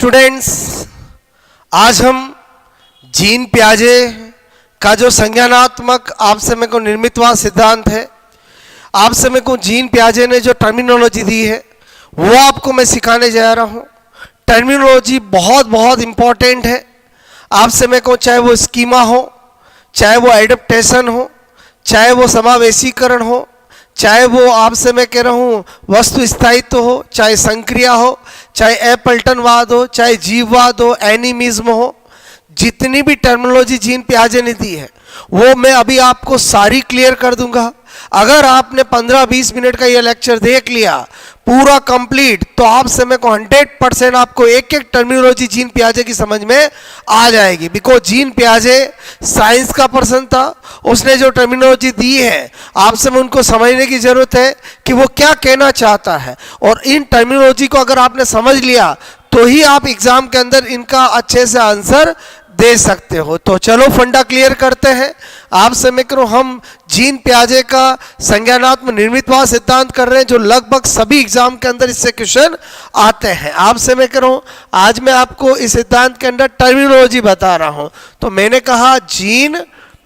Students, आज हम gene पियाजे का जो संज्ञानात्मक आपसे मेरे को निर्मितवाद सिद्धांत है, आपसे मेरे को जीन पियाजे ने जो टर्मिनोलॉजी दी है वो आपको मैं सिखाने जा रहा हूँ। टर्मिनोलॉजी बहुत बहुत इम्पॉर्टेंट है। आपसे मेरे को चाहे वो स्कीमा हो, चाहे वो एडेप्टेशन हो, चाहे वो समावेशीकरण हो, चाहे वो आपसे मैं कह रहा हूँ वस्तु स्थायित्व हो, चाहे संक्रिया हो, चाहे अपलटनवाद हो, चाहे जीववाद हो, एनिमिज्म हो, जितनी भी टर्मिनोलॉजी जीन पियाजे ने दी है वो मैं अभी आपको सारी क्लियर कर दूंगा। अगर आपने 15-20 मिनट का ये लेक्चर देख लिया पूरा कंप्लीट, तो आपसे मेरे को 100% आपको एक एक टर्मिनोलॉजी जीन पियाजे की समझ में आ जाएगी। बिकॉज जीन पियाजे साइंस का पर्सन था, उसने जो टर्मिनोलॉजी दी है आपसे में उनको समझने की जरूरत है कि वो क्या कहना चाहता है, और इन टर्मिनोलॉजी को अगर आपने समझ लिया तो ही आप एग्जाम के अंदर इनका अच्छे से आंसर दे सकते हो। तो चलो फंडा क्लियर करते हैं। आपसे मैं करूँ हम जीन पियाजे का संज्ञानात्मक निर्मितवाद सिद्धांत कर रहे हैं, जो लगभग सभी एग्जाम के अंदर इससे क्वेश्चन आते हैं। आपसे मैं करूँ आज मैं आपको इस सिद्धांत के अंदर टर्मिनोलॉजी बता रहा हूँ। तो मैंने कहा जीन,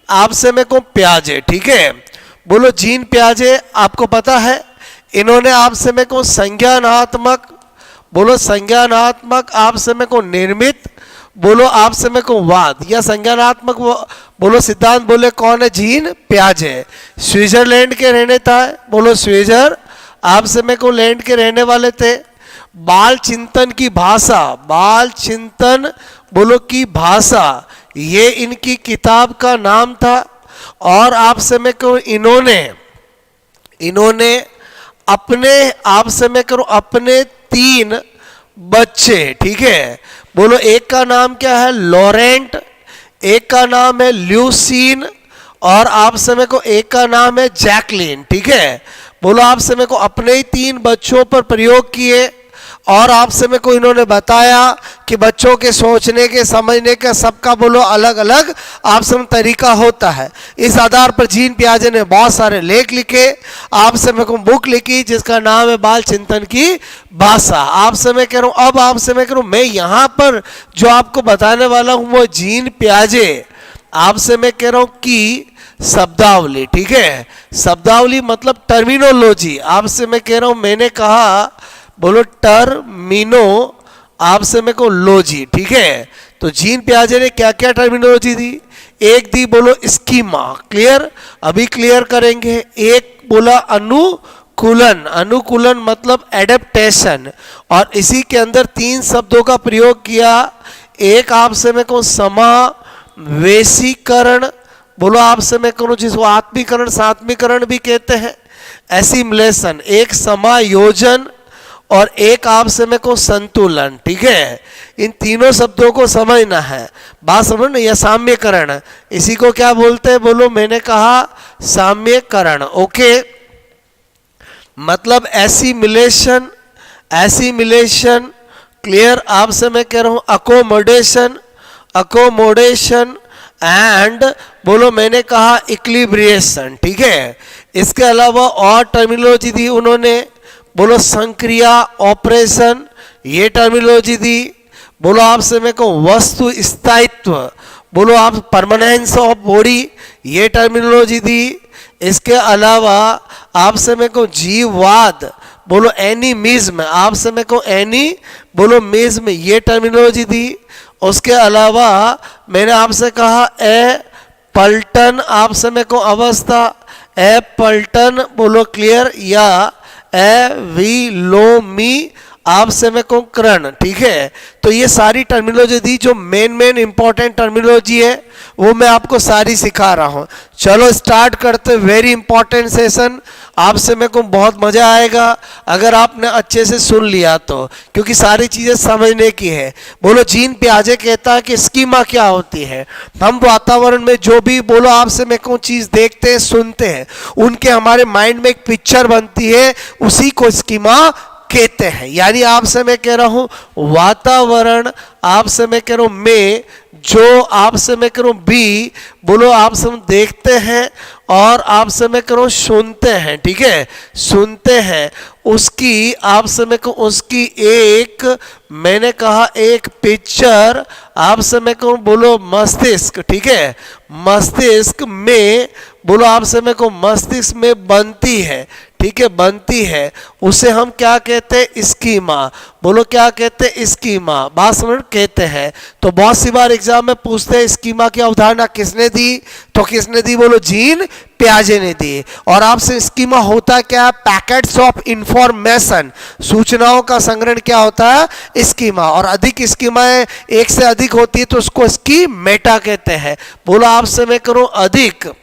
आपसे मैं कहूँ पियाजे, ठीक है। बोलो जीन पियाजे, आपको पता है इन्होंने आपसे मैं कहूँ संज्ञानात्मक, बोलो संज्ञानात्मक आपसे मैं कहूँ निर्मित, बोलो आपसे मैं कहूँ वाद या संज्ञानात्मक बोलो सिद्धांत बोले कौन है? जीन पियाजे। स्विट्जरलैंड के रहने था, बोलो स्विट्जर, आपसे मैं कहूँ लैंड के रहने वाले थे। बाल चिंतन की भाषा, बाल चिंतन बोलो की भाषा, ये इनकी किताब का नाम था। और आपसे मैं कहूँ इन्होंने अपने आपसे मैं करूँ अपने 3 बच्चे, ठीक है, बोलो एक का नाम क्या है? लॉरेंट, एक का नाम है ल्यूसीन, और आप समय को एक का नाम है जैकलिन, ठीक है। बोलो आप समय को अपने ही 3 बच्चों पर प्रयोग किए, और आप समय को इन्होंने बताया कि बच्चों के सोचने के समझने का सबका बोलो अलग अलग आप समय तरीका होता है। इस आधार पर जीन पियाजे ने बहुत सारे लेख लिखे, आप समय को बुक लिखी जिसका नाम है बाल चिंतन की भाषा। आप समय कह रहा हूँ, अब आप समय कह रहा हूँ मैं यहाँ पर जो आपको बताने वाला हूँ वो जीन पियाजे आपसे मैं कह रहा हूँ कि शब्दावली, ठीक है। शब्दावली मतलब टर्मिनोलॉजी, आपसे मैं कह रहा हूँ, मैंने कहा बोलो टर्मिनो आपसे मैं को लॉजी, ठीक है। तो जीन पियाजे ने क्या क्या टर्मिनोलॉजी दी? एक दी बोलो स्कीमा, क्लियर, अभी क्लियर करेंगे। एक बोला अनुकूलन, अनुकूलन मतलब एडेप्टेशन, और इसी के अंदर 3 शब्दों का प्रयोग किया। एक आपसे मैं कहूँ समावेशीकरण, बोलो आपसे मैं कहूँ जिसको आत्मीकरण सात्मीकरण भी कहते हैं, एसिमिलेशन, एक समायोजन, और एक आपसे में को संतुलन, ठीक है। इन तीनों शब्दों को समझना है, बात समझ ना। यह साम्यकरण, इसी को क्या बोलते हैं? बोलो मैंने कहा साम्यकरण, ओके, मतलब एसिमिलेशन, एसिमिलेशन, क्लियर। आपसे मैं कह रहा हूं अकोमोडेशन, अकोमोडेशन, एंड बोलो मैंने कहा इक्लिब्रिएशन, ठीक है। इसके अलावा और टर्मिनोलॉजी दी उन्होंने, बोलो संक्रिया, ऑपरेशन, ये टर्मिनोलॉजी दी। बोलो आपसे मैं कहूँ वस्तु स्थायित्व, बोलो आप परमानेंस ऑफ बॉडी, ये टर्मिनोलॉजी दी। इसके अलावा आपसे मैं कहूँ जीववाद, बोलो एनिमिज्म, आपसे मैं कहूँ एनी बोलो मिज्म, ये टर्मिनोलॉजी दी। उसके अलावा मैंने आपसे कहा पलटन, आपसे मैं कहूँ अवस्था, पलटन बोलो क्लियर, या एविलोमी आपसे मैं कहूँ करण, ठीक है। तो ये सारी टर्मिनोलॉजी दी, जो मेन इंपॉर्टेंट टर्मिनोलॉजी है वो मैं आपको सारी सिखा रहा हूँ। चलो स्टार्ट करते, वेरी इंपॉर्टेंट सेशन, आपसे मेरे को बहुत मजा आएगा अगर आपने अच्छे से सुन लिया तो, क्योंकि सारी चीजें समझने की है। बोलो जीन पियाजे कहता है कि स्कीमा क्या होती है। हम वातावरण में जो भी बोलो आपसे मेरे को चीज देखते हैं सुनते हैं, उनके हमारे माइंड में एक पिक्चर बनती है, उसी को स्कीमा कहते हैं। यानी आपसे मैं कह रहा हूं वातावरण, आपसे मैं कह रहा हूं में जो आपसे मैं करूं बी, बोलो आपसे हम देखते हैं और आपसे मैं करूं सुनते हैं, ठीक है, सुनते हैं, उसकी आपसे मैं कहूं उसकी एक, मैंने कहा एक पिक्चर आपसे मैं कहूं बोलो मस्तिष्क, ठीक है, मस्तिष्क में, बोलो आपसे मैं कहूं मस्तिष्क में बनती है, ठीक है, बनती है, उसे हम क्या कहते हैं, स्कीमा, बोलो क्या कहते हैं, स्कीमा, बात समझ कहते हैं। तो बहुत सी बार एग्जाम में पूछते हैं स्कीमा की अवधारणा किसने दी, तो किसने दी, बोलो जीन पियाजे ने दी। और आपसे स्कीमा होता क्या है, पैकेट्स ऑफ इंफॉर्मेशन, सूचनाओं का संग्रहण क्या होता है, स्कीमा। और अधिक स्कीमाएं एक से अधिक होती है तो उसको स्कीमेटा कहते हैं। बोलो आपसे मैं करूं अधिक,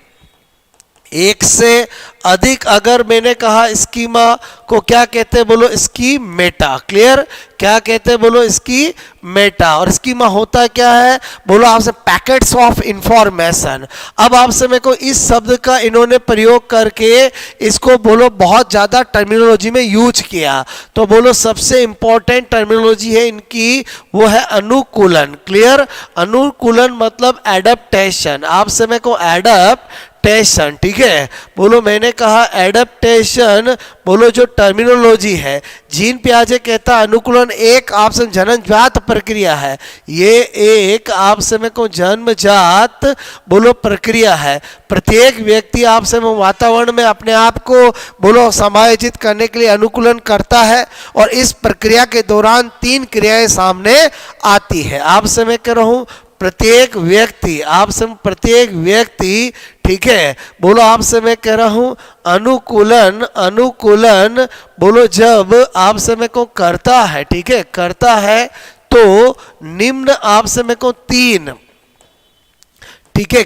एक से अधिक अगर मैंने कहा स्कीमा को क्या कहते हैं, बोलो स्कीमेटा, क्लियर, क्या कहते हैं, बोलो स्कीमेटा। और स्कीमा होता क्या है, बोलो आपसे पैकेट्स ऑफ इंफॉर्मेशन। अब आपसे मेरे को इस शब्द का इन्होंने प्रयोग करके इसको बोलो बहुत ज्यादा टर्मिनोलॉजी में यूज किया, तो बोलो सबसे इंपॉर्टेंट टर्मिनोलॉजी है इनकी, वो है अनुकूलन, क्लियर, अनुकूलन मतलब एडप्टेशन, आपसे मेरे को एडप्टेशन, ठीक है, बोलो मैंने कहा एडप्टेशन, बोलो जो टर्मिनोलॉजी है, जीन पियाजे कहता है अनुकूलन एक आपसे जन्मजात प्रक्रिया है, ये एक आपसे में को जन्मजात बोलो प्रक्रिया है। प्रत्येक व्यक्ति आपसे में वातावरण में अपने आप को बोलो समायोजित करने के लिए अनुकूलन करता है और इस प्रक्रिया के दौरान तीन क्रियाएं सामने आती है। आपसे मैं कह रहा हूं प्रत्येक व्यक्ति, आपसे प्रत्येक व्यक्ति, ठीक है, बोलो आपसे मैं कह रहा हूं अनुकूलन, अनुकूलन बोलो जब आपसे मैं को करता है, ठीक है, करता है तो निम्न आपसे मैं को तीन, ठीक है,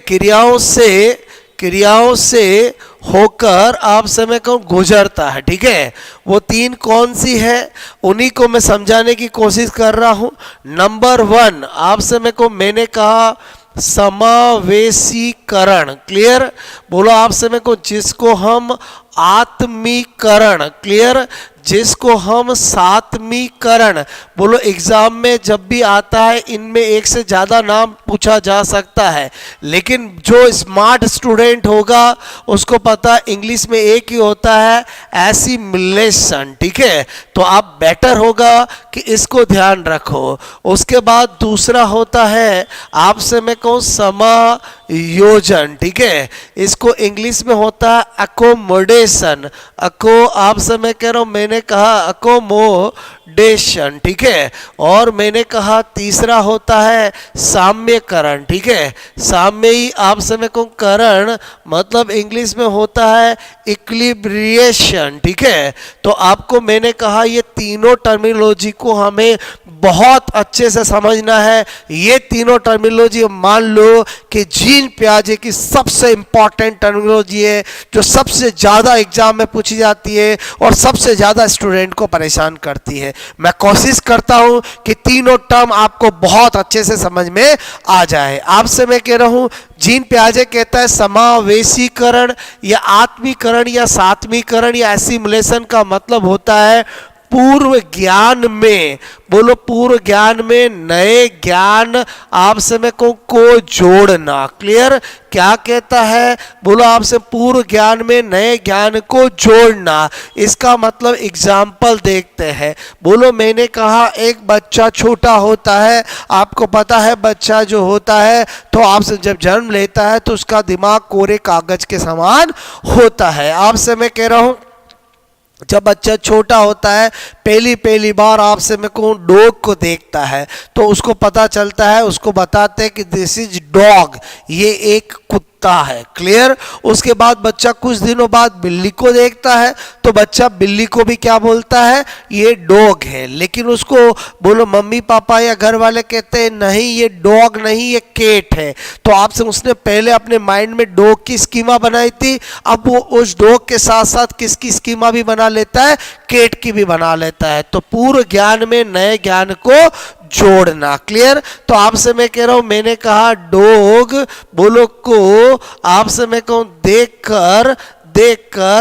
क्रियाओं से होकर आप समय को गुजरता है, ठीक है, वो तीन कौन सी है उन्हीं को मैं समझाने की कोशिश कर रहा हूं। नंबर वन आपसे मेरे को मैंने कहा समावेशीकरण, क्लियर, बोलो आपसे मेरे को जिसको हम आत्मीकरण, क्लियर, जिसको हम सात्मीकरण, बोलो एग्जाम में जब भी आता है इनमें एक से ज्यादा नाम पूछा जा सकता है, लेकिन जो स्मार्ट स्टूडेंट होगा उसको पता इंग्लिश में एक ही होता है एसिमिलेशन, ठीक है, तो आप बेटर होगा कि इसको ध्यान रखो। उसके बाद दूसरा होता है आपसे मैं कहूँ समायोजन, ठीक है, इसको इंग्लिश में होता है अकोमोडेशन, अको आपसे मैं कह रहा हूं मैंने कहा अकोमोडेशन, ठीक है, और मैंने कहा तीसरा होता है साम्यकरण, ठीक है, साम्य ही आपसे मैं कहूं करण मतलब इंग्लिश में होता है इक्विलिब्रिएशन, ठीक है। तो आपको मैंने कहा ये तीनों टर्मिनोलॉजी को हमें बहुत अच्छे से समझना है। ये तीनों टर्मिनोलॉजी मान लो कि जीन पियाजे की सबसे इंपॉर्टेंट टर्मिनोलॉजी है जो सबसे ज्यादा एग्जाम में पूछी जाती है और सबसे ज्यादा स्टूडेंट को परेशान करती है। मैं कोशिश करता हूं कि तीनों टर्म आपको बहुत अच्छे से समझ में आ जाए। आपसे मैं कह रहा हूं जीन पियाजे कहता है समावेशीकरण या आत्मीकरण या सात्मीकरण या एसिमुलेशन का मतलब होता है पूर्व ज्ञान में, बोलो पूर्व ज्ञान में नए ज्ञान आपसे में को जोड़ना, क्लियर, क्या कहता है, बोलो आपसे पूर्व ज्ञान में नए ज्ञान को जोड़ना। इसका मतलब एग्जाम्पल देखते हैं। बोलो मैंने कहा एक बच्चा छोटा होता है, आपको पता है बच्चा जो होता है तो आपसे जब जन्म लेता है तो उसका दिमाग कोरे कागज के समान होता है। आपसे मैं कह रहा हूं जब बच्चा छोटा होता है पहली बार आपसे मैं कहूँ डॉग को देखता है तो उसको पता चलता है, उसको बताते हैं कि दिस इज डॉग, ये एक कुत्ता है, क्लियर। उसके बाद बच्चा कुछ दिनों बाद बिल्ली को देखता है तो बच्चा बिल्ली को भी क्या बोलता है, ये डॉग है, लेकिन उसको बोलो मम्मी पापा या घर वाले कहते हैं नहीं ये डॉग नहीं ये कैट है। तो आपसे उसने पहले अपने माइंड में डॉग की स्कीमा बनाई थी, अब वो उस डॉग के साथ साथ किसकी स्कीमा भी बना लेता है, कैट की भी बना लेता है। तो पूर्व ज्ञान में नए ज्ञान को जोड़ना, क्लियर। तो आपसे मैं कह रहा हूं मैंने कहा डॉग बोलो को आपसे मैं कहूं देखकर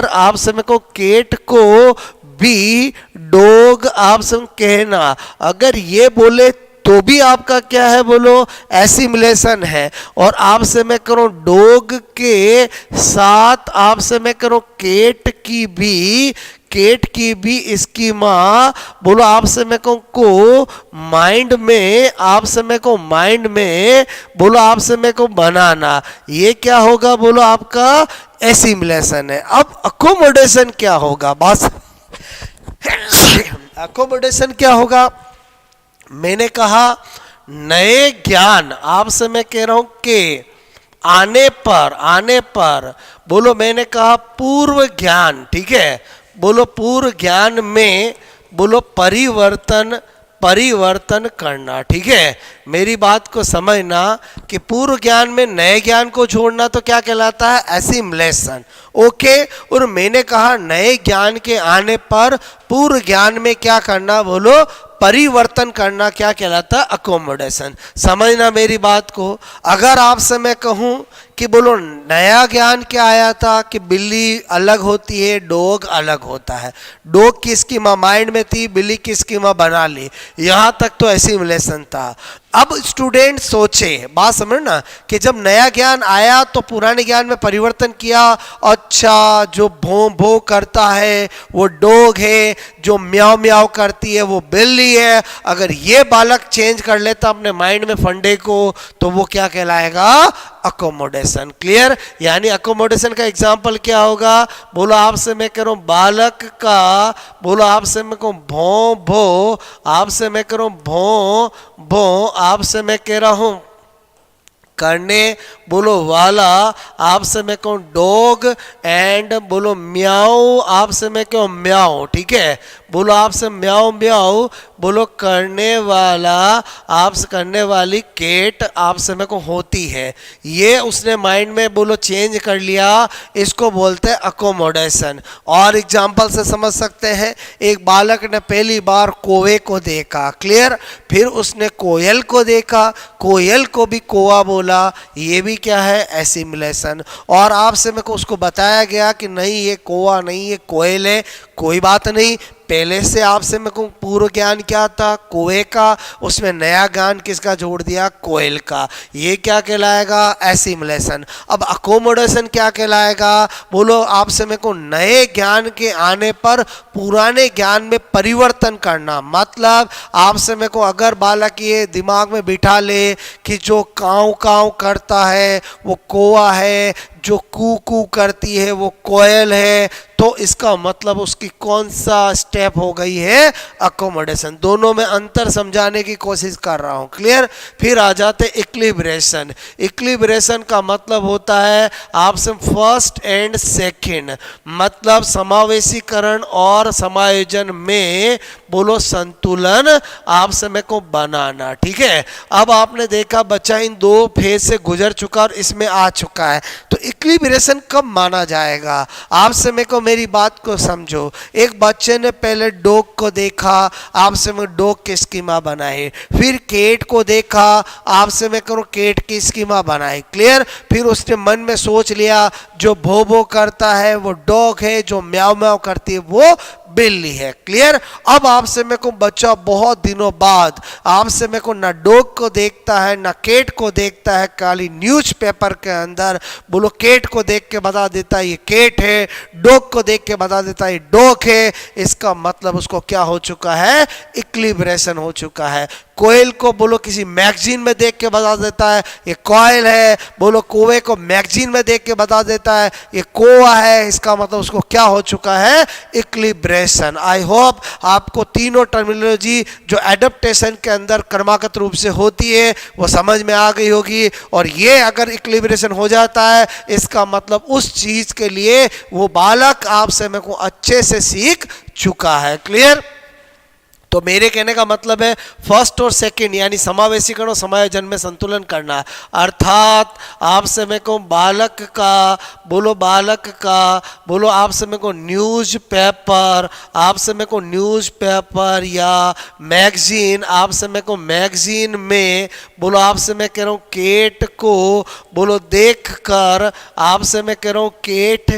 आपसे मैं कहूं कैट को भी डॉग आपसे कहना, अगर ये बोले तो भी आपका क्या है बोलो, एसिमिलेशन है। और आपसे मैं करूं डॉग के साथ आपसे मैं करूं केट की भी स्कीमा बोलो आपसे मैं कहूं को माइंड में बोलो आपसे मैं कहूं बनाना, ये क्या होगा बोलो आपका एसिमिलेशन है। अब अकोमोडेशन क्या होगा, बस अकोमोडेशन क्या होगा, मैंने कहा नए ज्ञान आपसे मैं कह रहा हूं के आने पर बोलो मैंने कहा पूर्व ज्ञान, ठीक है, बोलो पूर्व ज्ञान में बोलो परिवर्तन करना, ठीक है। मेरी बात को समझना कि पूर्व ज्ञान में नए ज्ञान को जोड़ना तो क्या कहलाता है, एसिमिलेशन, ओके। और मैंने कहा नए ज्ञान के आने पर पूर्व ज्ञान में क्या करना बोलो, परिवर्तन करना, क्या कहलाता है, अकोमोडेशन। समझना मेरी बात को। अगर आपसे मैं कहूं कि बोलो नया ज्ञान क्या आया था कि बिल्ली अलग होती है, डॉग अलग होता है, डॉग की स्कीमा माइंड में थी, बिल्ली की स्कीमा बना ली, यहां तक तो एसिमिलेशन था। अब स्टूडेंट सोचे, बात समझ ना, कि जब नया ज्ञान आया तो पुराने ज्ञान में परिवर्तन किया, अच्छा जो भों भों करता है वो डॉग है, जो म्याओ म्याओ करती है वो बिल्ली है। अगर ये बालक चेंज कर लेता अपने माइंड में फंडे को तो वो क्या कहलाएगा, अकोमोडेशन। क्लियर, यानी अकोमोडेशन का एग्जाम्पल क्या होगा, बोलो आपसे मैं कह रहा हूं बालक का, बोलो आपसे मैं कहूं भों भो, आपसे मैं कह रहा हूं भों भों, आपसे मैं कह रहा हूं करने बोलो वाला, आपसे मैं कहूं डॉग, एंड बोलो म्याऊ, आपसे मैं कहूं म्याऊ, ठीक है, बोलो आपसे म्याऊ म्याऊ, बोलो करने वाला, आपसे करने वाली केट आपसे मैं को होती है, ये उसने माइंड में बोलो चेंज कर लिया, इसको बोलते हैं अकोमोडेशन। और एग्जाम्पल से समझ सकते हैं, एक बालक ने पहली बार कौवे को देखा, क्लियर, फिर उसने कोयल को देखा, कोयल को भी कौवा बोला, ये भी क्या है, एसिमिलेशन। और आपसे मेरे को उसको बताया गया कि नहीं ये कौवा नहीं ये कोयल है, कोई बात नहीं, पहले से आपसे मेरे को पूर्व ज्ञान क्या था, कौवे का, उसमें नया ज्ञान किसका जोड़ दिया, कोयल का, ये क्या कहलाएगा, एसिमिलेशन। अब अकोमोडेशन क्या कहलाएगा, बोलो आपसे मेरे को नए ज्ञान के आने पर पुराने ज्ञान में परिवर्तन करना। मतलब आपसे मेरे को अगर बालक ये दिमाग में बिठा ले कि जो काऊ काऊ करता है वो कौवा है, जो कू कू करती है वो कोयल है, तो इसका मतलब उसकी कौन सा स्टेप हो गई है, अकोमोडेशन। दोनों में अंतर समझाने की कोशिश कर रहा हूं, क्लियर। फिर आ जाते इक्विलिब्रेशन। इक्विलिब्रेशन का मतलब होता है आपसे फर्स्ट एंड सेकंड, मतलब समावेशीकरण और समायोजन में बोलो संतुलन आपसे मेरे को बनाना, ठीक है। अब आपने देखा बच्चा इन दो फेज से गुजर चुका और इसमें आ चुका है, तो इक्विलिब्रेशन कब माना जाएगा, आपसे मेरे को मेरी बात को समझो। एक बच्चे ने पहले डॉग को देखा, आपसे मैं डॉग की स्कीमा बनाई, फिर केट को देखा, आपसे मैं करूं केट की स्कीमा बनाई, क्लियर। फिर उसने मन में सोच लिया जो भो भो करता है वो डॉग है, जो म्याओ म्याओ करती है वो बिल्ली है, क्लियर। अब आपसे मेरे को बच्चा बहुत दिनों बाद आपसे मेरे को ना डॉग को देखता है ना केट को देखता है, खाली न्यूज़पेपर के अंदर बोलो केट को देख के बता देता है ये केट है, डॉग को देख के बता देता है ये डॉग है। इसका मतलब उसको क्या हो चुका है, इक्विलिब्रेशन हो चुका है। कोयल को बोलो किसी मैगजीन में देख के बता देता है ये कोयल है, बोलो कौवे को मैगजीन में देख के बता देता है ये कौवा है, इसका मतलब उसको क्या हो चुका है, इक्विलिब्रेशन। आई होप आपको तीनों टर्मिनोलॉजी जो एडेप्टेशन के अंदर क्रमागत रूप से होती है वो समझ में आ गई होगी। और ये अगर इक्विलिब्रेशन हो जाता है इसका मतलब उस चीज के लिए वो बालक आपसे मेरे को अच्छे से सीख चुका है, क्लियर। तो मेरे कहने का मतलब है फर्स्ट और सेकंड यानी समावेशीकरण और समायोजन में संतुलन करना, अर्थात आपसे मेरे को बालक का बोलो आपसे मेरे को न्यूज़पेपर, आपसे मेरे को न्यूज़पेपर या मैगजीन, आपसे मेरे को मैगजीन में बोलो आपसे मैं कह रहा हूँ केट को बोलो देख कर आपसे मैं कह रहा हूँ केट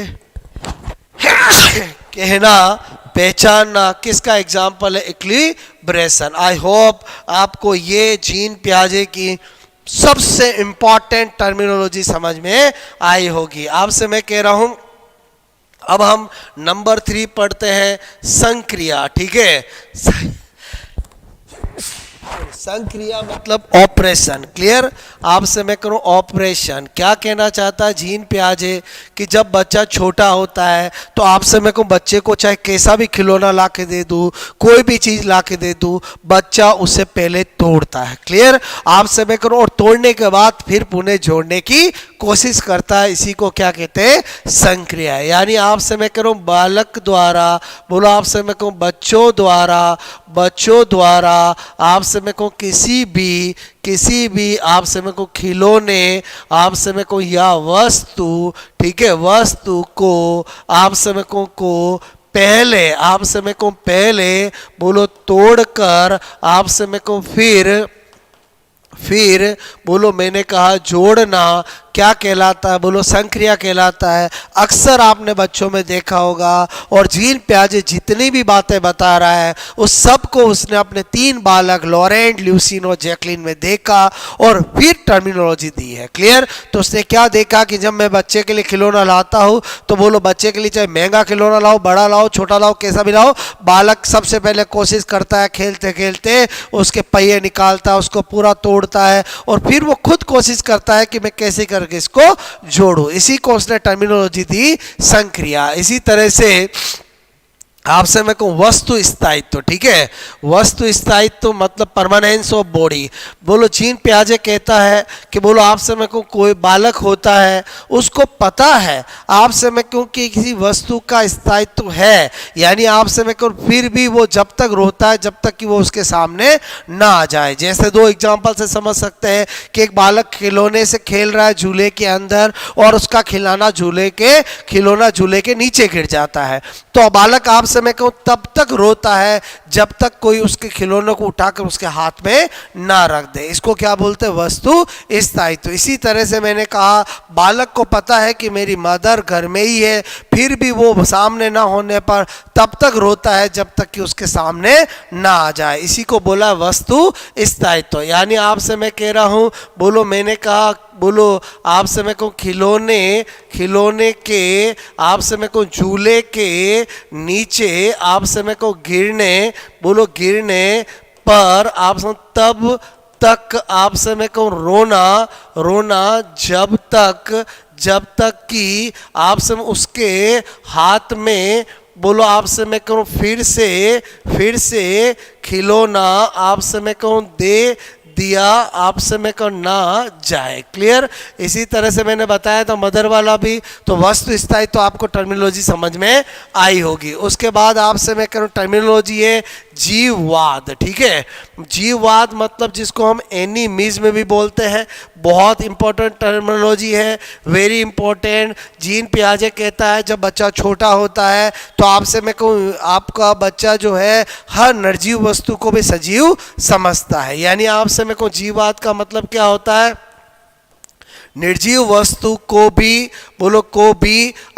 कहना पहचानना किसका एग्जाम्पल है, इक्विलिब्रेशन। आई होप आपको ये जीन पियाजे की सबसे इंपॉर्टेंट टर्मिनोलॉजी समझ में आई होगी। आपसे मैं कह रहा हूं अब हम नंबर 3 पढ़ते हैं, संक्रिया। ठीक है, संक्रिया मतलब ऑपरेशन। क्लियर, आपसे मैं करूं ऑपरेशन। क्या कहना चाहता है जीन पियाजे कि जब बच्चा छोटा होता है तो आपसे मैं कहूं बच्चे को चाहे कैसा भी खिलौना ला के दे दूं, कोई भी चीज ला के दे दूं, बच्चा उसे पहले तोड़ता है। क्लियर, आपसे मैं करूं और तोड़ने के बाद फिर पुनः जोड़ने की कोशिश करता है। इसी को क्या कहते हैं, संक्रिया। यानी आपसे मैं करूं बालक द्वारा, बोलो आपसे मैं कहूं बच्चों द्वारा आपसे मैं कहूं किसी भी आपसे मैं को खिलौने, आपसे मैं को या वस्तु, ठीक है, वस्तु को आपसे मैं को पहले, आपसे मैं को पहले बोलो तोड़कर आपसे मैं को फिर बोलो मैंने कहा जोड़ना क्या कहलाता है, बोलो संक्रिया कहलाता है। अक्सर आपने बच्चों में देखा होगा, और जीन पियाजे जितनी भी बातें बता रहा है उस सब को उसने अपने 3 बालक लॉरेंट, ल्यूसीन और जैकलिन में देखा और फिर टर्मिनोलॉजी दी है। क्लियर, तो उसने क्या देखा कि जब मैं बच्चे के लिए खिलौना लाता हूँ तो बोलो बच्चे के लिए चाहे महंगा खिलौना लाओ, बड़ा लाओ, छोटा लाओ, कैसा भी लाओ, बालक सबसे पहले कोशिश करता है खेलते खेलते उसके पहिए निकालता है, उसको पूरा तोड़ता है और फिर वो खुद कोशिश करता है कि मैं कैसे करके इसको जोड़ूं। इसी को उसने टर्मिनोलॉजी दी संक्रिया। इसी तरह से आपसे मैं कहूँ वस्तु स्थायित्व। ठीक है, वस्तु स्थायित्व मतलब परमानेंस ऑफ बॉडी। बोलो जीन पियाजे कहता है कि बोलो आपसे मैं कहूँ कोई बालक होता है, उसको पता है आपसे मैं कहूँ कि किसी वस्तु का स्थायित्व है, यानी आपसे मैं कहूँ फिर भी वो जब तक रोता है जब तक कि वो उसके सामने ना आ जाए। जैसे 2 एग्जाम्पल से समझ सकते हैं कि एक बालक खिलौने से खेल रहा है झूले के अंदर और उसका खिलौना झूले के नीचे गिर जाता है, तो बालक आपसे मैं कहूं तब तक रोता है जब तक कोई उसके खिलौनों को उठाकर उसके हाथ में ना रख दे। इसको क्या बोलते हैं, वस्तु स्थायित्व। इसी तरह से मैंने कहा बालक को पता है कि मेरी मदर घर में ही है, फिर भी वो सामने ना होने पर तब तक रोता है जब तक कि उसके सामने ना आ जाए। इसी को बोला वस्तु स्थायित्व। यानी आपसे मैं कह रहा हूं, बोलो मैंने कहा, बोलो आपसे मैं कहूँ खिलौने के आपसे मैं कहूँ झूले के नीचे आपसे मैं कहूँ गिरने पर आपसे तब तक आपसे मैं कहूँ रोना जब तक कि आपसे उसके हाथ में बोलो आपसे मैं कहूँ फिर से खिलौना आपसे मैं कहूँ दे दिया आपसे मैं कहूँ ना जाए। क्लियर, इसी तरह से मैंने बताया था मदर वाला भी, तो वस्तु स्थायित्व तो आपको टर्मिनोलॉजी समझ में आई होगी। उसके बाद आपसे मैं कहूँ टर्मिनोलॉजी है जीववाद। ठीक है, जीववाद मतलब जिसको हम एनिमिज्म में भी बोलते हैं, बहुत इंपॉर्टेंट टर्मिनोलॉजी है, वेरी इंपॉर्टेंट। जीन पियाजे कहता है जब बच्चा छोटा होता है तो आपसे मैं कहूँ आपका बच्चा जो है हर निर्जीव वस्तु को भी सजीव समझता है। यानी आपसे मैं कहूँ जीववाद का मतलब क्या होता है, निर्जीव वस्तु को भी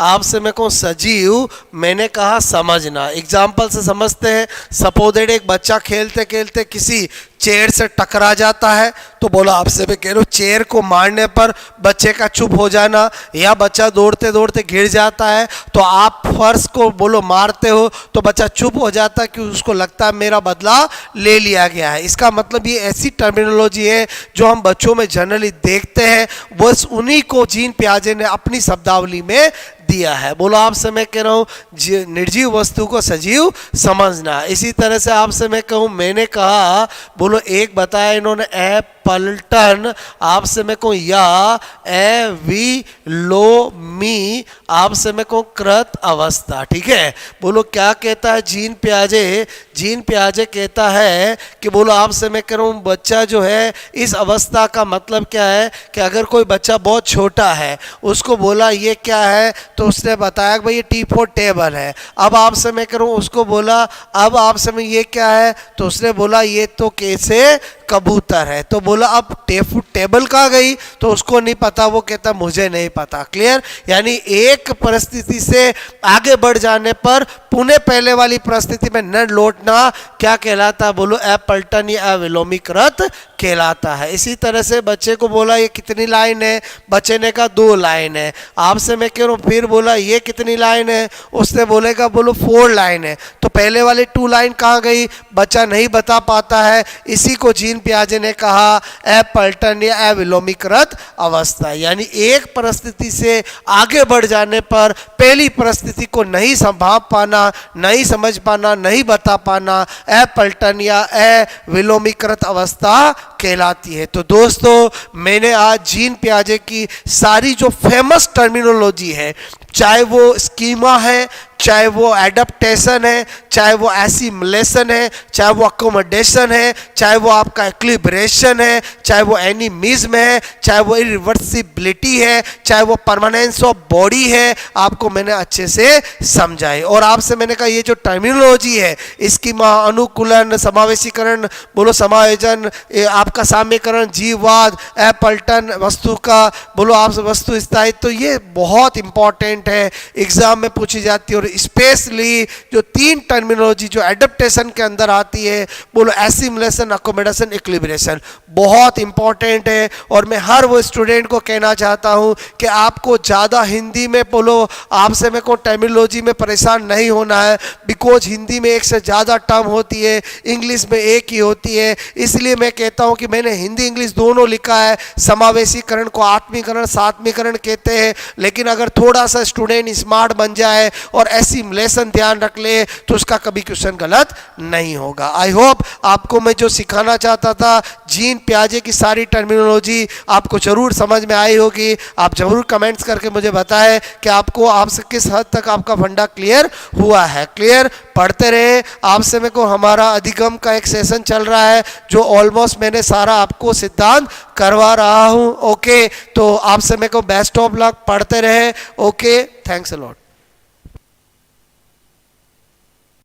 आपसे मैं कहूँ सजीव मैंने कहा समझना। एग्जाम्पल से समझते हैं, सपोजेड एक बच्चा खेलते खेलते किसी चेयर से टकरा जाता है, तो बोला आपसे मैं कह रहा हूँ चेयर को मारने पर बच्चे का चुप हो जाना, या बच्चा दौड़ते दौड़ते गिर जाता है तो आप फर्श को बोलो मारते हो तो बच्चा चुप हो जाता है कि उसको लगता है मेरा बदला ले लिया गया है। इसका मतलब ये ऐसी टर्मिनोलॉजी है जो हम बच्चों में जनरली देखते हैं, बस उन्हीं को जीन पियाजे ने अपनी शब्दावली में दिया है। बोलो आपसे मैं कह रहा हूँ निर्जीव वस्तु को सजीव समझना। इसी तरह से आपसे मैं कहूँ, मैंने कहा बोलो एक बताया इन्होंने पलटन आपसे मैं कहूँ या विलोमी आपसे मैं कहूँ कृत अवस्था। ठीक है, बोलो क्या कहता है जीन पियाजे कहता है कि बोलो आपसे मैं कह रहा हूँ बच्चा जो है इस अवस्था का मतलब क्या है कि अगर कोई बच्चा बहुत छोटा है उसको बोला ये क्या है तो उसने बताया कि भाई ये टी फॉर टेबल है। अब आपसे मैं करूँ उसको बोला अब आपसे मैं ये क्या है तो उसने बोला ये तो कैसे कबूतर है। तो बोला अब टेबल कहाँ गई, तो उसको नहीं पता, वो कहता मुझे नहीं पता। क्लियर? यानी एक परिस्थिति से आगे बढ़ जाने पर पुनः पहले वाली परिस्थिति में न लौटना क्या कहलाता है? बोलो अपलटन या अविलोमीकृत कहलाता है। इसी तरह से बच्चे को बोला ये कितनी लाइन है, बच्चे ने कहा 2 लाइन है। आपसे मैं कह रहा हूँ फिर बोला ये कितनी लाइन है, उसने बोलेगा बोलो 4 लाइन है। तो पहले वाली 2 लाइन कहाँ गई, बच्चा नहीं बता पाता है। इसी को जीन पियाजे ने कहा अपलटन या अविलोमीकृत अवस्था। यानी एक परिस्थिति से आगे बढ़ जाने पर पहली परिस्थिति को नहीं संभाल पाना, नहीं समझ पाना, नहीं बता पाना अपलटन या अविलोमीकृत अवस्था कहलाती है। तो दोस्तों मैंने आज जीन पियाजे की सारी जो फेमस टर्मिनोलॉजी है, चाहे वो स्कीमा है, चाहे वो एडप्टेशन है, चाहे वो एसिमिलेशन है, चाहे वो अकोमोडेशन है, चाहे वो आपका इक्विलिब्रेशन है, चाहे वो एनिमिज्म है, चाहे वो इरिवर्सिबिलिटी है, चाहे वो परमानेंस ऑफ बॉडी है, आपको मैंने अच्छे से समझाई। और आपसे मैंने कहा ये जो टर्मिनोलॉजी है, स्कीमा, अनुकूलन, समावेशीकरण, बोलो समायोजन, आपका साम्यकरण, जीववाद, अपलटन, वस्तु का बोलो आप वस्तु स्थायित्व, तो ये बहुत इंपॉर्टेंट है, एग्जाम में पूछी जाती है। और स्पेशली जो 3 टर्मिनोलॉजी जो एडप्टेशन के अंदर आती है, बोलो एसिमिलेशन, अकोमोडेशन, इक्विलिब्रेशन, बहुत इंपॉर्टेंट है। और मैं हर वो स्टूडेंट को कहना चाहता हूं कि आपको ज़्यादा हिंदी में बोलो आपसे मेरे को टर्मिनोलॉजी में परेशान नहीं होना है, बिकॉज हिंदी में एक से ज़्यादा टर्म होती है, इंग्लिश में एक ही होती है। इसलिए मैं कहता हूं कि मैंने हिंदी इंग्लिश दोनों लिखा है। समावेशीकरण को आत्मीकरण, सात्मीकरण कहते हैं, लेकिन अगर थोड़ा सा स्टूडेंट स्मार्ट बन जाए और एसिमिलेशन ध्यान रख ले तो उसका कभी क्वेश्चन गलत नहीं होगा। आई होप आपको मैं जो सिखाना चाहता था जीन पियाजे की सारी टर्मिनोलॉजी आपको जरूर समझ में आई होगी। आप जरूर कमेंट्स करके मुझे बताएं कि आपको आपसे किस हद तक आपका फंडा क्लियर हुआ है। क्लियर? पढ़ते रहे। आपसे मेरे को हमारा अधिगम का एक सेशन चल रहा है जो ऑलमोस्ट मैंने सारा आपको सिद्धांत करवा रहा हूं। ओके, तो आपसे मेरे को बेस्ट ऑफ लक, पढ़ते रहे। Okay, thanks a lot.